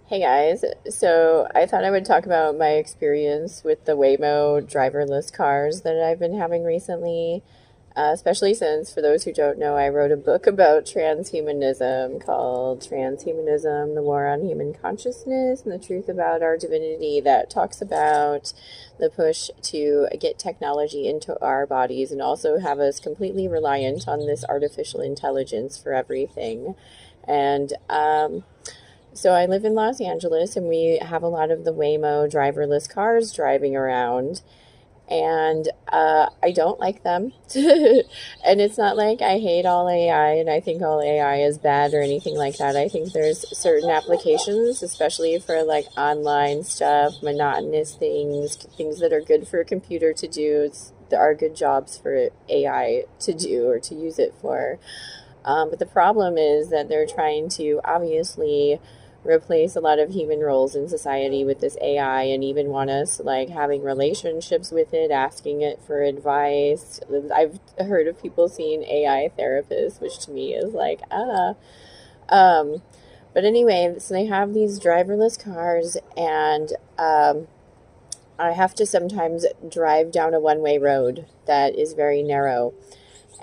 Hey guys, so I thought I would talk about my experience with the Waymo driverless cars that I've been having recently, especially since, for those who don't know, I wrote a book about transhumanism called Transhumanism, the War on Human Consciousness and the Truth About Our Divinity, that talks about the push to get technology into our bodies and also have us completely reliant on this artificial intelligence for everything. And so I live in Los Angeles and we have a lot of the Waymo driverless cars driving around. And I don't like them. And it's not like I hate all AI and I think all AI is bad or anything like that. I think there's certain applications, especially for like online stuff, monotonous things, things that are good for a computer to do. There are good jobs for AI to do or to use it for. But the problem is that they're trying to obviously replace a lot of human roles in society with this AI and even want us like having relationships with it, asking it for advice. I've heard of people seeing AI therapists, which to me is like, Um, but anyway, so they have these driverless cars and I have to sometimes drive down a one-way road that is very narrow.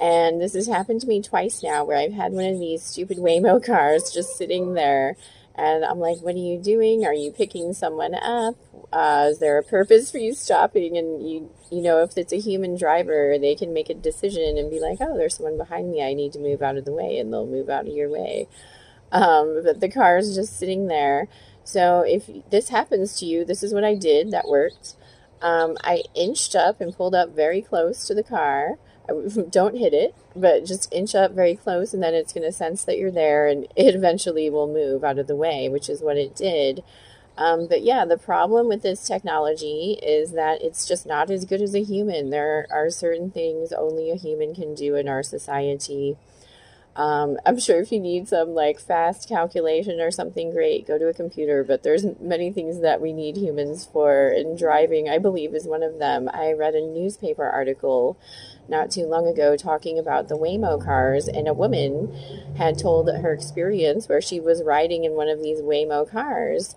And this has happened to me twice now where I've had one of these stupid Waymo cars just sitting there. And I'm like, what are you doing? Are you picking someone up? Is there a purpose for you stopping? And you know, if it's a human driver, they can make a decision and be like, oh, there's someone behind me. I need to move out of the way. And they'll move out of your way. But the car is just sitting there. So if this happens to you, this is what I did that worked. I inched up and pulled up very close to the car. Don't hit it, but just inch up very close, and then it's going to sense that you're there, and it eventually will move out of the way, which is what it did. But yeah, the problem with this technology is that it's just not as good as a human. There are certain things only a human can do in our society. I'm sure if you need some like fast calculation or something great, go to a computer, but there's many things that we need humans for, and driving, I believe, is one of them. I read a newspaper article not too long ago talking about the Waymo cars, and a woman had told her experience where she was riding in one of these Waymo cars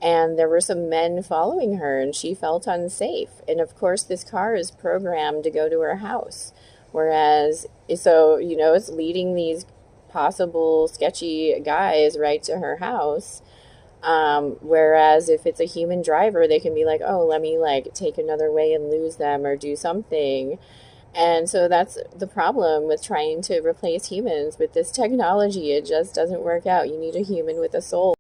and there were some men following her and she felt unsafe. And of course, this car is programmed to go to her house. Whereas, so, you know, it's leading these possible sketchy guys right to her house. Whereas if it's a human driver, they can be like, oh, let me like take another way and lose them or do something. And so that's the problem with trying to replace humans with this technology. It just doesn't work out. You need a human with a soul.